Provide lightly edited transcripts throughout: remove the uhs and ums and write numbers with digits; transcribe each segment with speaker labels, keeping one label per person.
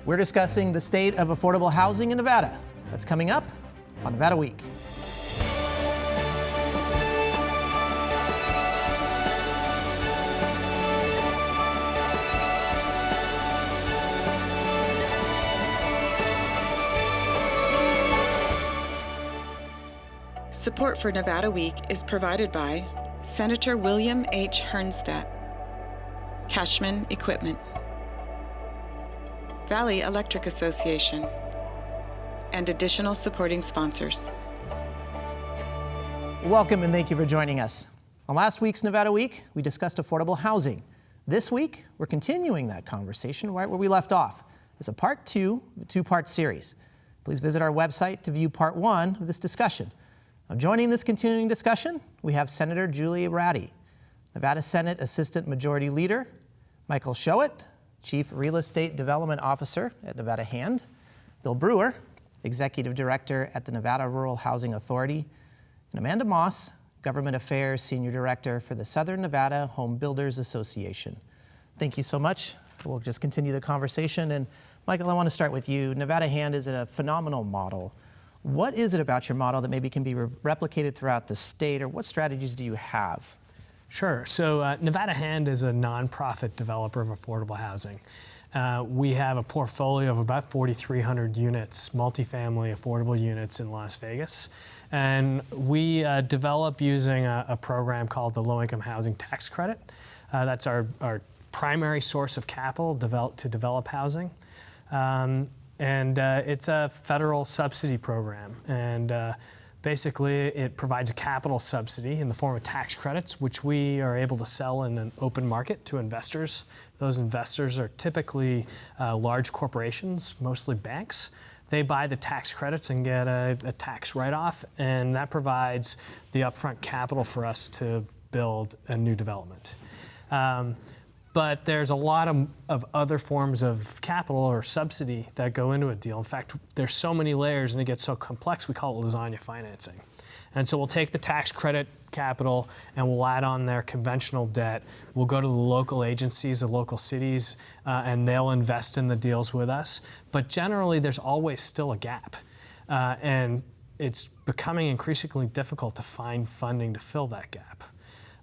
Speaker 1: We're discussing the state of affordable housing in Nevada. That's coming up on Nevada Week.
Speaker 2: Support for Nevada Week is provided by Senator William H. Hernstat, Cashman Equipment, Valley Electric Association, and additional supporting sponsors.
Speaker 1: Welcome and thank you for joining us. On last week's Nevada Week, we discussed affordable housing. This week, we're continuing that conversation right where we left off. It's a part two of a two-part series. Please visit our website to view part one of this discussion. Now, joining this continuing discussion, we have Senator Julie Ratty, Nevada Senate Assistant Majority Leader, Michael Showett, Chief Real Estate Development Officer at Nevada Hand, Bill Brewer, Executive Director at the Nevada Rural Housing Authority, and Amanda Moss, Government Affairs Senior Director for the Southern Nevada Home Builders Association. Thank you so much. We'll just continue the conversation. And Michael, I want to start with you. Nevada Hand is a phenomenal model. What is it about your model that maybe can be replicated throughout the state, or what strategies do you have?
Speaker 3: Sure. So Nevada Hand is a nonprofit developer of affordable housing. We have a portfolio of about 4,300 units, multifamily affordable units in Las Vegas. And we develop using a program called the Low-Income Housing Tax Credit. That's our primary source of capital to develop housing. And it's a federal subsidy program. And basically, it provides a capital subsidy in the form of tax credits, which we are able to sell in an open market to investors. Those investors are typically large corporations, mostly banks. They buy the tax credits and get a tax write-off, and that provides the upfront capital for us to build a new development. But there's a lot of other forms of capital or subsidy that go into a deal. In fact, there's so many layers and it gets so complex, we call it lasagna financing. And so we'll take the tax credit capital and we'll add on their conventional debt. We'll go to the local agencies, the local cities, and they'll invest in the deals with us. But generally, there's always still a gap. And it's becoming increasingly difficult to find funding to fill that gap.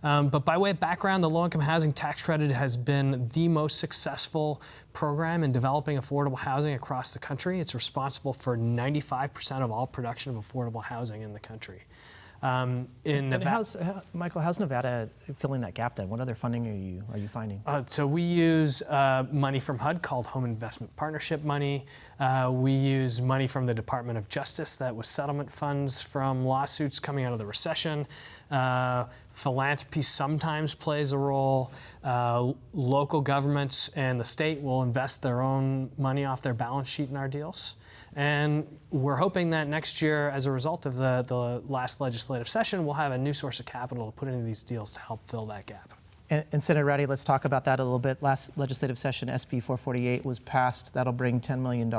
Speaker 3: But by way of background, the Low-Income Housing Tax Credit has been the most successful program in developing affordable housing across the country. It's responsible for 95% of all production of affordable housing in the country.
Speaker 1: Michael, how's Nevada filling that gap then? What other funding are you finding?
Speaker 3: So we use money from HUD called Home Investment Partnership money. We use money from the Department of Justice that was settlement funds from lawsuits coming out of the recession. Philanthropy sometimes plays a role. Local governments and the state will invest their own money off their balance sheet in our deals. And we're hoping that next year, as a result of the last legislative session, we'll have a new source of capital to put into these deals to help fill that gap.
Speaker 1: And Senator Ratty, let's talk about that a little bit. Last legislative session, SB 448 was passed. That'll bring $10 million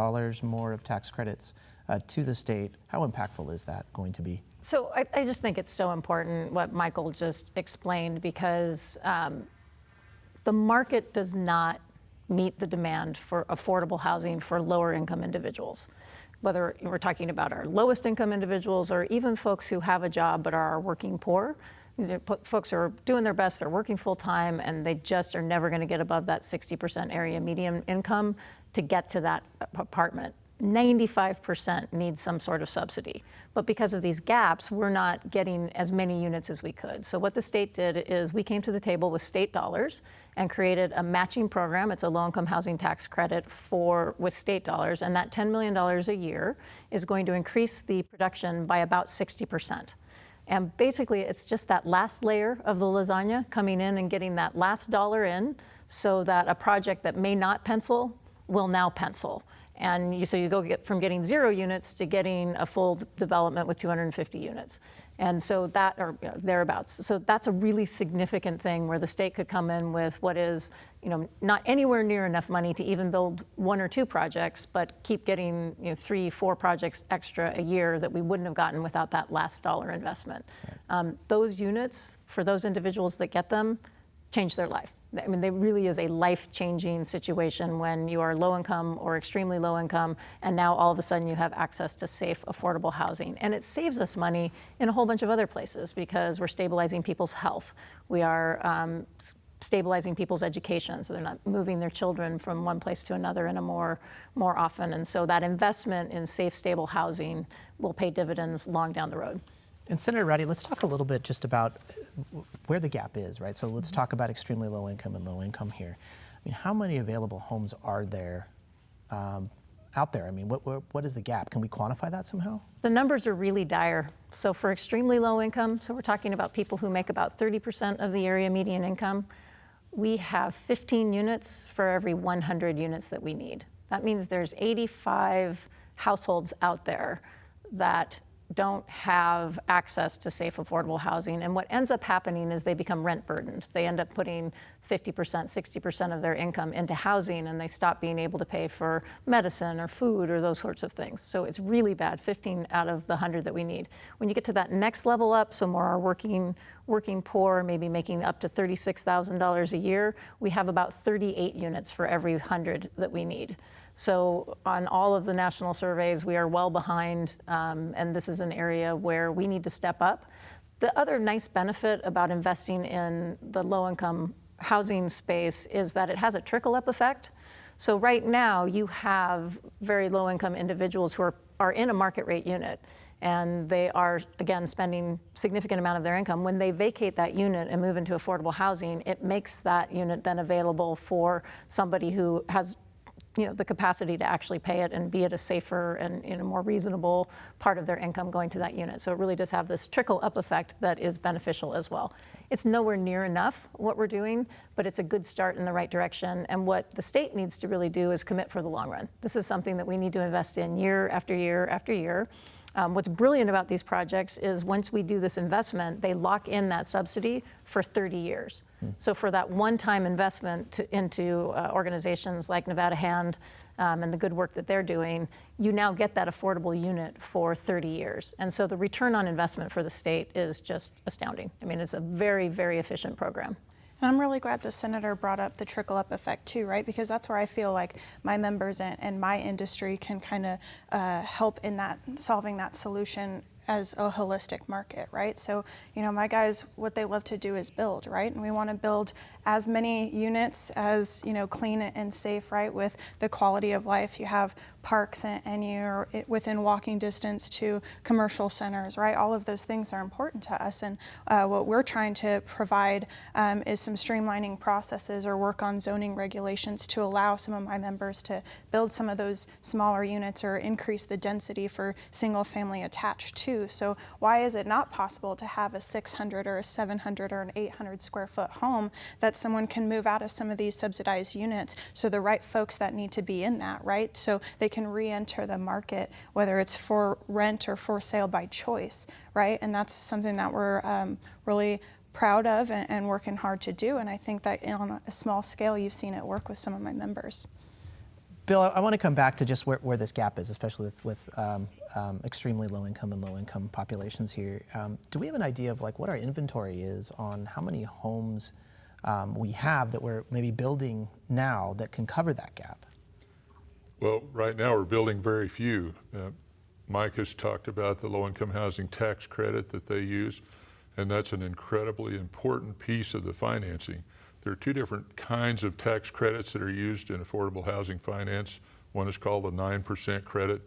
Speaker 1: more of tax credits to the state. How impactful is that going to be?
Speaker 4: So I just think it's so important what Michael just explained, because the market does not meet the demand for affordable housing for lower income individuals. Whether we're talking about our lowest income individuals or even folks who have a job but are working poor. These are folks who are doing their best, they're working full time, and they just are never going to get above that 60% area median income to get to that apartment. 95% need some sort of subsidy. But because of these gaps, we're not getting as many units as we could. So what the state did is we came to the table with state dollars and created a matching program. It's a low-income housing tax credit with state dollars, and that $10 million a year is going to increase the production by about 60%. And basically, it's just that last layer of the lasagna coming in and getting that last dollar in so that a project that may not pencil will now pencil. And so you go from getting 0 units to getting a full development with 250 units. And so that, or thereabouts. So that's a really significant thing where the state could come in with what is, not anywhere near enough money to even build 1 or 2 projects, but keep getting 3, 4 projects extra a year that we wouldn't have gotten without that last dollar investment. Right. Those units, for those individuals that get them, change their life. I mean, it really is a life-changing situation when you are low income or extremely low income, and now all of a sudden you have access to safe, affordable housing. And it saves us money in a whole bunch of other places because we're stabilizing people's health. We are stabilizing people's education, so they're not moving their children from one place to another in a more often. And so that investment in safe, stable housing will pay dividends long down the road.
Speaker 1: And Senator Rowdy, let's talk a little bit just about where the gap is, right? So let's talk about extremely low income and low income here. I mean, how many available homes are there out there? I mean, what is the gap? Can we quantify that somehow?
Speaker 4: The numbers are really dire. So for extremely low income, so we're talking about people who make about 30% of the area median income, we have 15 units for every 100 units that we need. That means there's 85 households out there that don't have access to safe, affordable housing. And what ends up happening is they become rent burdened. They end up putting 50%, 60% of their income into housing, and they stop being able to pay for medicine or food or those sorts of things. So it's really bad, 15 out of the 100 that we need. When you get to that next level up, so more are working poor, maybe making up to $36,000 a year, we have about 38 units for every 100 that we need. So on all of the national surveys, we are well behind, and this is an area where we need to step up. The other nice benefit about investing in the low-income housing space is that it has a trickle-up effect. So right now, you have very low-income individuals who are in a market rate unit, and they are, again, spending significant amount of their income. When they vacate that unit and move into affordable housing, it makes that unit then available for somebody who has the capacity to actually pay it and be at a safer and in a more reasonable part of their income going to that unit. So it really does have this trickle-up effect that is beneficial as well. It's nowhere near enough what we're doing, but it's a good start in the right direction. And what the state needs to really do is commit for the long run. This is something that we need to invest in year after year after year. What's brilliant about these projects is once we do this investment, they lock in that subsidy for 30 years. So for that one-time investment into organizations like Nevada Hand and the good work that they're doing, you now get that affordable unit for 30 years. And so the return on investment for the state is just astounding. I mean, it's a very, very efficient program.
Speaker 5: And I'm really glad the senator brought up the trickle-up effect too, right? Because that's where I feel like my members and my industry can kind of help in that solving that solution as a holistic market, right? So, my guys, what they love to do is build, right? And we want to build as many units as, clean and safe, right? With the quality of life. You have parks and you're within walking distance to commercial centers, right? All of those things are important to us. And what we're trying to provide is some streamlining processes or work on zoning regulations to allow some of my members to build some of those smaller units or increase the density for single family attached too. So why is it not possible to have a 600 or a 700 or an 800 square foot home that someone can move out of some of these subsidized units so the right folks that need to be in that, right? So they can re-enter the market, whether it's for rent or for sale by choice, right? And that's something that we're really proud of and working hard to do. And I think that on a small scale, you've seen it work with some of my members.
Speaker 1: Bill, I want to come back to just where this gap is, especially with extremely low income and low income populations here. Do we have an idea of what our inventory is on how many homes we have that we're maybe building now that can cover that gap?
Speaker 6: Well, right now we're building very few. Mike has talked about the low-income housing tax credit that they use, and that's an incredibly important piece of the financing. There are two different kinds of tax credits that are used in affordable housing finance. One is called a 9% credit.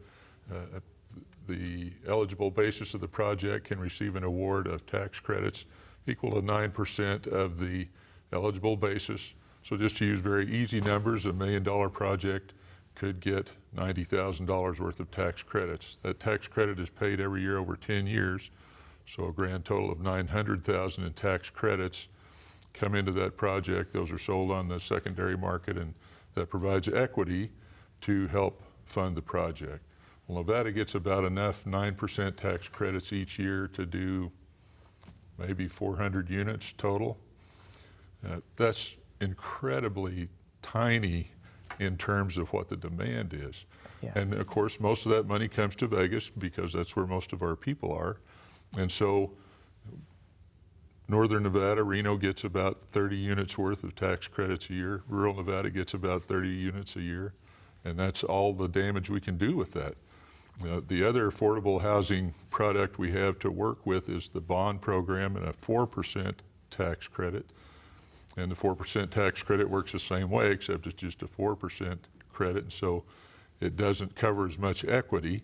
Speaker 6: The eligible basis of the project can receive an award of tax credits equal to 9% of the eligible basis. So just to use very easy numbers, $1 million project could get $90,000 worth of tax credits. That tax credit is paid every year over 10 years, so a grand total of $900,000 in tax credits come into that project. Those are sold on the secondary market, and that provides equity to help fund the project. Well, Nevada gets about enough 9% tax credits each year to do maybe 400 units total. That's incredibly tiny in terms of what the demand is. Yeah. And of course, most of that money comes to Vegas because that's where most of our people are. And so Northern Nevada, Reno gets about 30 units worth of tax credits a year. Rural Nevada gets about 30 units a year. And that's all the damage we can do with that. The other affordable housing product we have to work with is the bond program and a 4% tax credit. And the 4% tax credit works the same way, except it's just a 4% credit, and so it doesn't cover as much equity.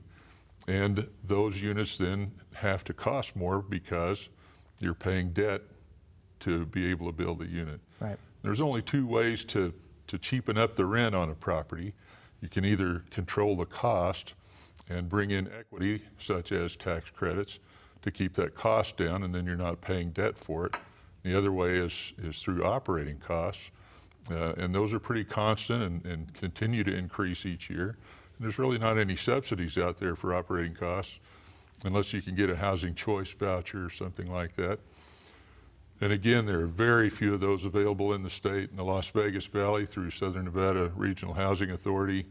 Speaker 6: And those units then have to cost more because you're paying debt to be able to build a unit.
Speaker 1: Right.
Speaker 6: There's only two ways to cheapen up the rent on a property. You can either control the cost and bring in equity, such as tax credits, to keep that cost down, and then you're not paying debt for it. The other way is through operating costs, and those are pretty constant and continue to increase each year. And there's really not any subsidies out there for operating costs, unless you can get a housing choice voucher or something like that. And again, there are very few of those available in the state. In the Las Vegas Valley, through Southern Nevada Regional Housing Authority,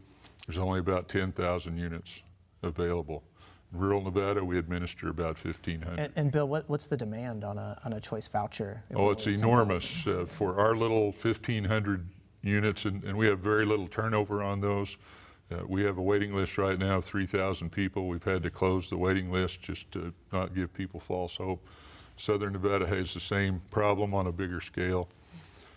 Speaker 6: there's only about 10,000 units available. In rural Nevada, we administer about 1,500.
Speaker 1: And Bill, what's the demand on a choice voucher?
Speaker 6: Oh, it's enormous. For our little 1,500 units, and we have very little turnover on those. We have a waiting list right now of 3,000 people. We've had to close the waiting list just to not give people false hope. Southern Nevada has the same problem on a bigger scale.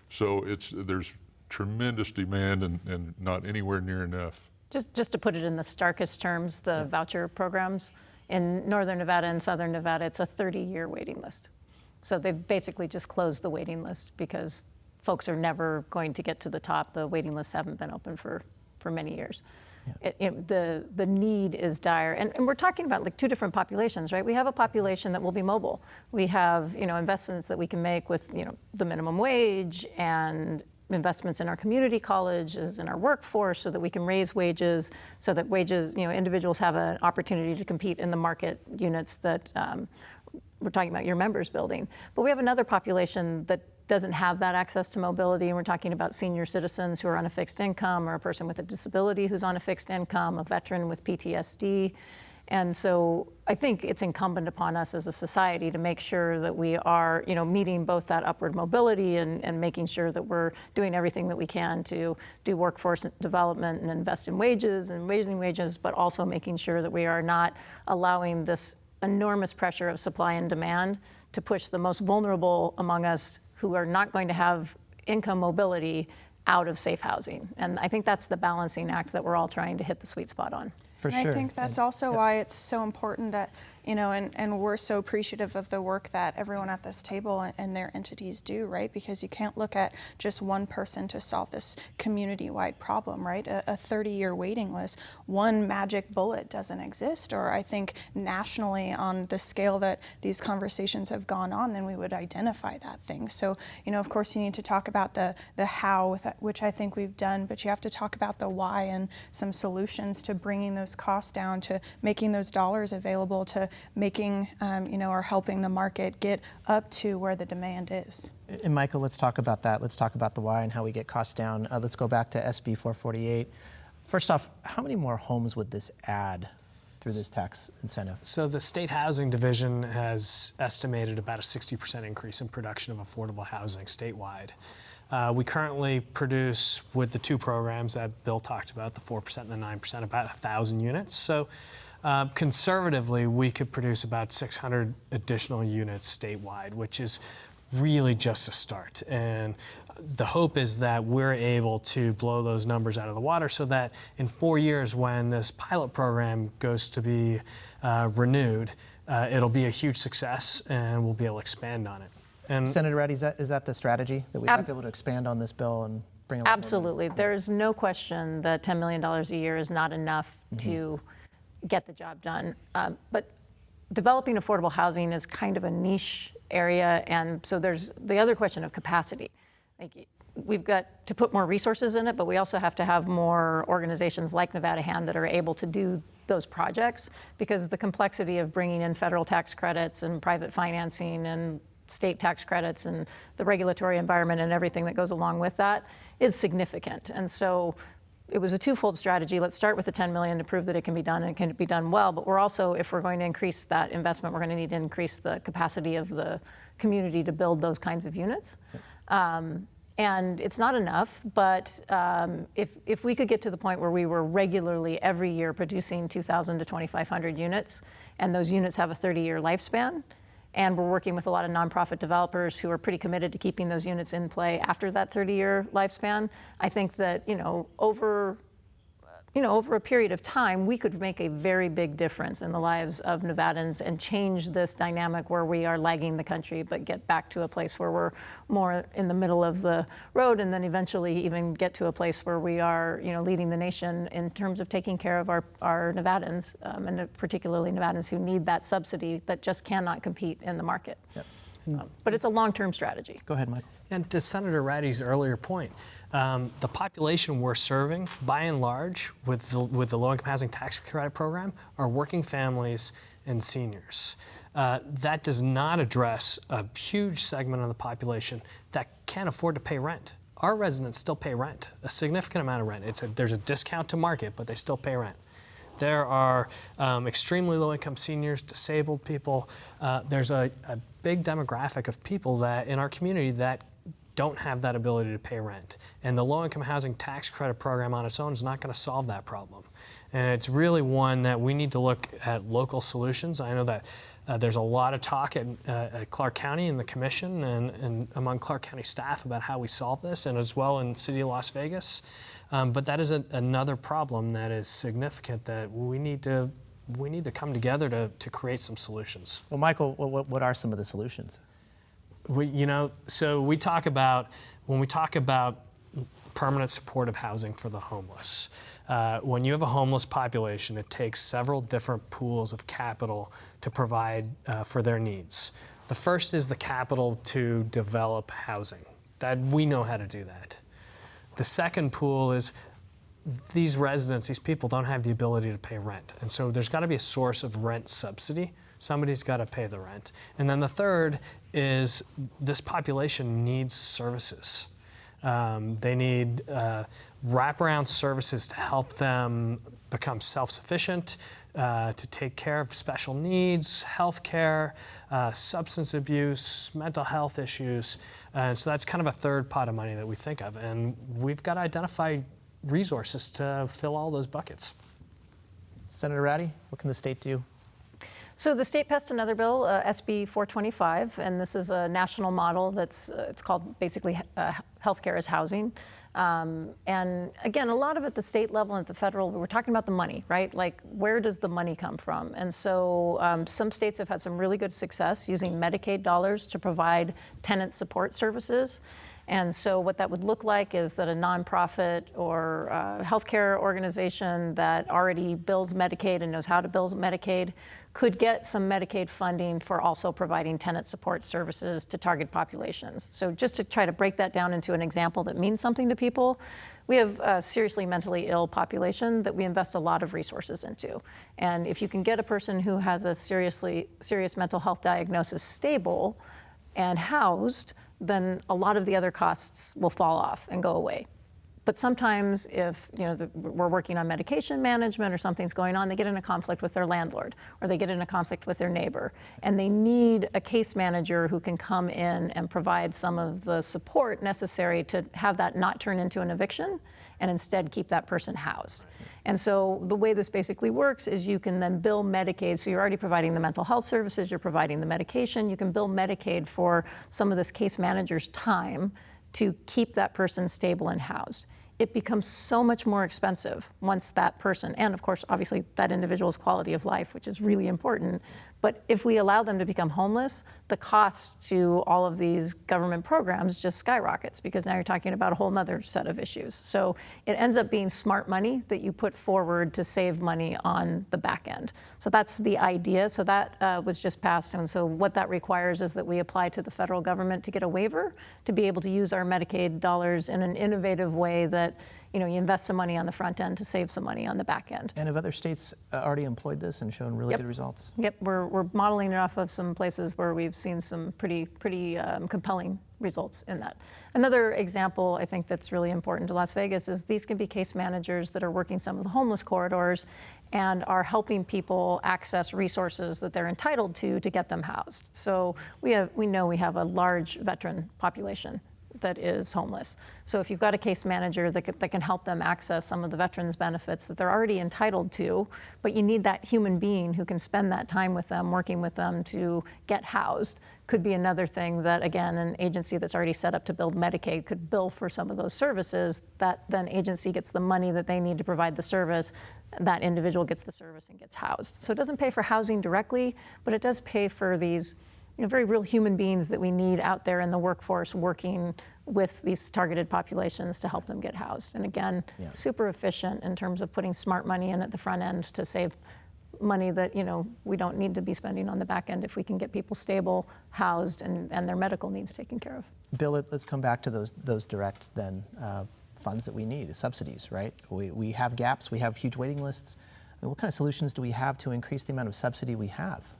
Speaker 6: So there's tremendous demand and not anywhere near enough.
Speaker 4: Just to put it in the starkest terms, the voucher programs, in Northern Nevada and Southern Nevada, it's a 30-year waiting list. So they've basically just closed the waiting list because folks are never going to get to the top. The waiting lists haven't been open for many years. Yeah. The need is dire. And we're talking about like two different populations, right? We have a population that will be mobile. We have, investments that we can make with, the minimum wage and investments in our community colleges and our workforce so that we can raise wages, so that wages, individuals have an opportunity to compete in the market units that we're talking about your members building. But we have another population that doesn't have that access to mobility, and we're talking about senior citizens who are on a fixed income, or a person with a disability who's on a fixed income, a veteran with PTSD. And so I think it's incumbent upon us as a society to make sure that we are, meeting both that upward mobility and making sure that we're doing everything that we can to do workforce development and invest in wages and raising wages, but also making sure that we are not allowing this enormous pressure of supply and demand to push the most vulnerable among us who are not going to have income mobility out of safe housing. And I think that's the balancing act that we're all trying to hit the sweet spot on.
Speaker 1: For
Speaker 5: sure.
Speaker 1: sure.
Speaker 5: I think that's also why it's so important that, and we're so appreciative of the work that everyone at this table and their entities do, right? Because you can't look at just one person to solve this community-wide problem, right? A 30-year waiting list, one magic bullet doesn't exist. Or I think nationally, on the scale that these conversations have gone on, then we would identify that thing. So, of course, you need to talk about the how, which I think we've done, but you have to talk about the why and some solutions to bringing those costs down, to making those dollars available, to making, or helping the market get up to where the demand is.
Speaker 1: And Michael, let's talk about that. Let's talk about the why and how we get costs down. Let's go back to SB 448. First off, how many more homes would this add through this tax incentive?
Speaker 3: So the State Housing Division has estimated about a 60% increase in production of affordable housing statewide. We currently produce, with the two programs that Bill talked about, the 4% and the 9%, about 1,000 units. So conservatively, we could produce about 600 additional units statewide, which is really just a start. And the hope is that we're able to blow those numbers out of the water so that in 4 years, when this pilot program goes to be renewed, it'll be a huge success and we'll be able to expand on it. And
Speaker 1: Senator Reddy, is that the strategy, that we might be able to expand on this bill and bring a lot more?
Speaker 4: Absolutely. There's no question that $10 million a year is not enough to get the job done. But developing affordable housing is kind of a niche area, and so there's the other question of capacity. Like, we've got to put more resources in it, but we also have to have more organizations like Nevada Hand that are able to do those projects, because the complexity of bringing in federal tax credits and private financing and state tax credits and the regulatory environment and everything that goes along with that is significant. And so it was a twofold strategy. Let's start with the 10 million to prove that it can be done and it can be done well. But we're also, if we're going to increase that investment, we're going to need to increase the capacity of the community to build those kinds of units. And it's not enough, but if we could get to the point where we were regularly every year producing 2,000 to 2,500 units, and those units have a 30-year lifespan, and we're working with a lot of nonprofit developers who are pretty committed to keeping those units in play after that 30-year lifespan, I think that over a period of time, we could make a very big difference in the lives of Nevadans and change this dynamic where we are lagging the country, but get back to a place where we're more in the middle of the road, and then eventually even get to a place where we are, leading the nation in terms of taking care of our Nevadans, and particularly Nevadans who need that subsidy that just cannot compete in the market.
Speaker 1: Yep.
Speaker 4: But it's a long-term strategy.
Speaker 1: Go ahead, Michael.
Speaker 3: And to Senator Ratty's earlier point, the population we're serving, by and large, with the low-income housing tax credit program, are working families and seniors. That does not address a huge segment of the population that can't afford to pay rent. Our residents still pay rent, a significant amount of rent. There's a discount to market, but they still pay rent. There are extremely low-income seniors, disabled people. There's a big demographic of people that in our community that don't have that ability to pay rent. And the low-income housing tax credit program on its own is not going to solve that problem. And it's really one that we need to look at local solutions. I know that there's a lot of talk at Clark County in the commission and among Clark County staff about how we solve this, and as well in the city of Las Vegas. But that is another problem that is significant that we need to come together to create some solutions.
Speaker 1: Well, Michael, what are some of the solutions?
Speaker 3: So we talk about, when we talk about permanent supportive housing for the homeless, when you have a homeless population, it takes several different pools of capital to provide for their needs. The first is the capital to develop housing. That we know how to do that. The second pool is these residents, these people don't have the ability to pay rent. And so there's got to be a source of rent subsidy. Somebody's got to pay the rent. And then the third is this population needs services. They need wraparound services to help them become self-sufficient, to take care of special needs, health care, substance abuse, mental health issues. And so that's kind of a third pot of money that we think of. And we've got to identify resources to fill all those buckets.
Speaker 1: Senator Ratty, what can the state do?
Speaker 4: So the state passed another bill, SB 425, and this is a national model that's it's called basically healthcare as housing. And again, a lot of it at the state level and at the federal, we're talking about the money, right? Like, where does the money come from? And so some states have had some really good success using Medicaid dollars to provide tenant support services. And so what that would look like is that a nonprofit or healthcare organization that already bills Medicaid and knows how to bill Medicaid could get some Medicaid funding for also providing tenant support services to target populations. So just to try to break that down into an example that means something to people, we have a seriously mentally ill population that we invest a lot of resources into. And if you can get a person who has a serious mental health diagnosis stable and housed, then a lot of the other costs will fall off and go away. But sometimes if we're working on medication management or something's going on, they get in a conflict with their landlord or they get in a conflict with their neighbor. And they need a case manager who can come in and provide some of the support necessary to have that not turn into an eviction and instead keep that person housed. And so the way this basically works is you can then bill Medicaid. So you're already providing the mental health services, you're providing the medication. You can bill Medicaid for some of this case manager's time to keep that person stable and housed. It becomes so much more expensive once that person, and of course, obviously, that individual's quality of life, which is really important. But if we allow them to become homeless, the cost to all of these government programs just skyrockets because now you're talking about a whole nother set of issues. So it ends up being smart money that you put forward to save money on the back end. So that's the idea. So that was just passed. And so what that requires is that we apply to the federal government to get a waiver to be able to use our Medicaid dollars in an innovative way that you invest some money on the front end to save some money on the back end.
Speaker 1: And have other states already employed this and shown really good results?
Speaker 4: Yep, we're modeling it off of some places where we've seen some pretty compelling results in that. Another example I think that's really important to Las Vegas is these can be case managers that are working some of the homeless corridors and are helping people access resources that they're entitled to get them housed. So we know we have a large veteran population that is homeless. So if you've got a case manager that can help them access some of the veterans benefits that they're already entitled to, but you need that human being who can spend that time with them, working with them to get housed, could be another thing that, again, an agency that's already set up to build Medicaid could bill for some of those services. That then agency gets the money that they need to provide the service. That individual gets the service and gets housed. So it doesn't pay for housing directly, but it does pay for these very real human beings that we need out there in the workforce working with these targeted populations to help them get housed. And again, super efficient in terms of putting smart money in at the front end to save money that we don't need to be spending on the back end if we can get people stable, housed, and their medical needs taken care of.
Speaker 1: Bill, let's come back to those direct then funds that we need, the subsidies, right? We have gaps, we have huge waiting lists. I mean, what kind of solutions do we have to increase the amount of subsidy we have?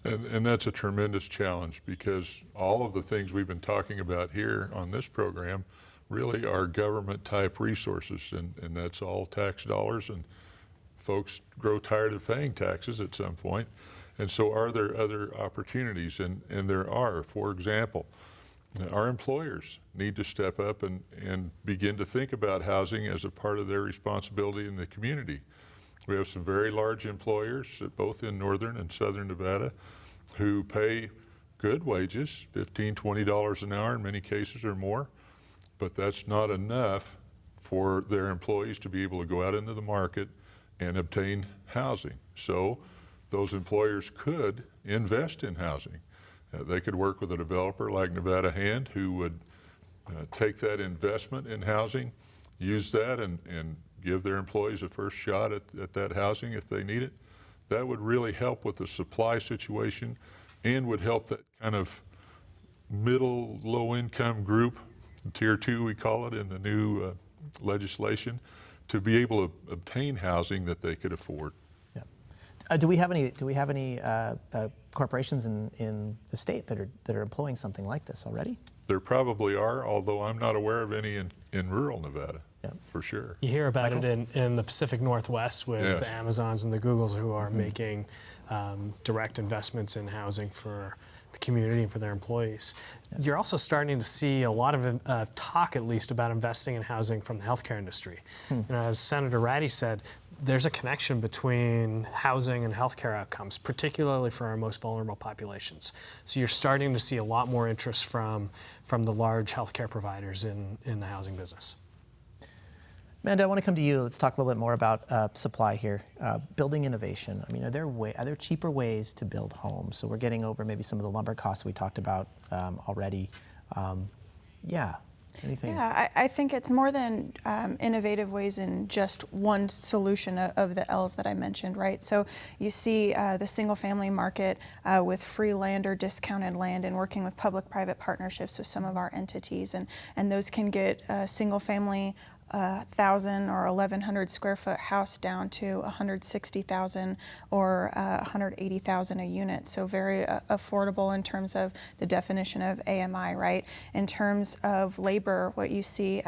Speaker 6: And that's a tremendous challenge, because all of the things we've been talking about here on this program really are government type resources, and that's all tax dollars, and folks grow tired of paying taxes at some point. And so are there other opportunities? And there are. For example, our employers need to step up and begin to think about housing as a part of their responsibility in the community. We have some very large employers, both in northern and southern Nevada, who pay good wages, $15, $20 an hour in many cases or more, but that's not enough for their employees to be able to go out into the market and obtain housing. So those employers could invest in housing. They could work with a developer like Nevada Hand, who would take that investment in housing, use that and give their employees a first shot at that housing if they need it. That would really help with the supply situation and would help that kind of middle, low-income group, Tier 2 we call it in the new legislation, to be able to obtain housing that they could afford.
Speaker 1: Yeah. Do we have any corporations in the state that are employing something like this already?
Speaker 6: There probably are, although I'm not aware of any in rural Nevada. Yeah, for sure.
Speaker 3: You hear about it in the Pacific Northwest with the Amazons and the Googles who are making direct investments in housing for the community and for their employees. Yeah. You're also starting to see a lot of talk, at least, about investing in housing from the healthcare industry. As Senator Ratty said, there's a connection between housing and healthcare outcomes, particularly for our most vulnerable populations. So you're starting to see a lot more interest from the large healthcare providers in the housing business.
Speaker 1: Amanda, I want to come to you. Let's talk a little bit more about supply here. Building innovation. I mean, are there cheaper ways to build homes? So we're getting over maybe some of the lumber costs we talked about already. Anything?
Speaker 5: Yeah, I think it's more than innovative ways in just one solution of the L's that I mentioned, right? So you see the single family market with free land or discounted land and working with public-private partnerships with some of our entities. And those can get single family 1,000 or 1,100 square foot house down to 160,000 or 180,000 a unit. So very affordable in terms of the definition of AMI, right? In terms of labor, what you see,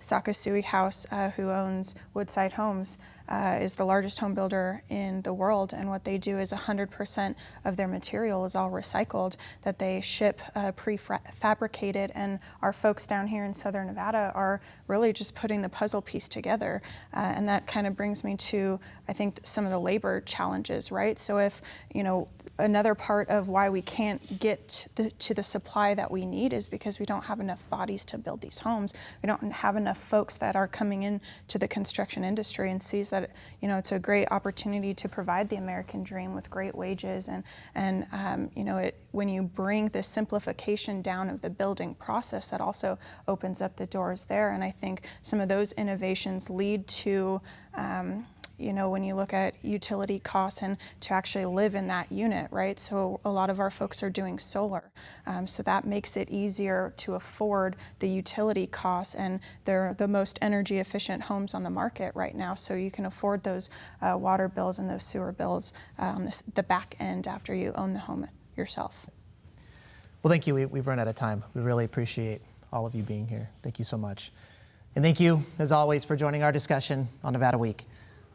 Speaker 5: Sakasui House, who owns Woodside Homes, is the largest home builder in the world, and what they do is 100% of their material is all recycled, that they ship prefabricated, and our folks down here in Southern Nevada are really just putting the puzzle piece together, and that kind of brings me to, I think, some of the labor challenges, right? So if, another part of why we can't get to the supply that we need is because we don't have enough bodies to build these homes. We don't have enough folks that are coming in to the construction industry and sees that it's a great opportunity to provide the American dream with great wages, and when you bring the simplification down of the building process, that also opens up the doors there. And I think some of those innovations lead to when you look at utility costs and to actually live in that unit, right? So a lot of our folks are doing solar. So that makes it easier to afford the utility costs, and they're the most energy efficient homes on the market right now. So you can afford those water bills and those sewer bills on the back end after you own the home yourself.
Speaker 1: Well, thank you. We've run out of time. We really appreciate all of you being here. Thank you so much. And thank you, as always, for joining our discussion on Nevada Week.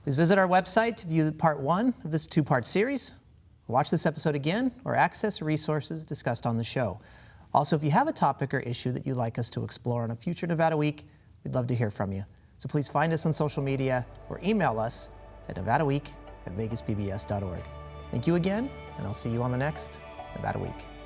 Speaker 1: Please visit our website to view part 1 of this 2-part series, watch this episode again, or access resources discussed on the show. Also, if you have a topic or issue that you'd like us to explore on a future Nevada Week, we'd love to hear from you. So please find us on social media or email us at nevadaweek@vegaspbs.org. Thank you again, and I'll see you on the next Nevada Week.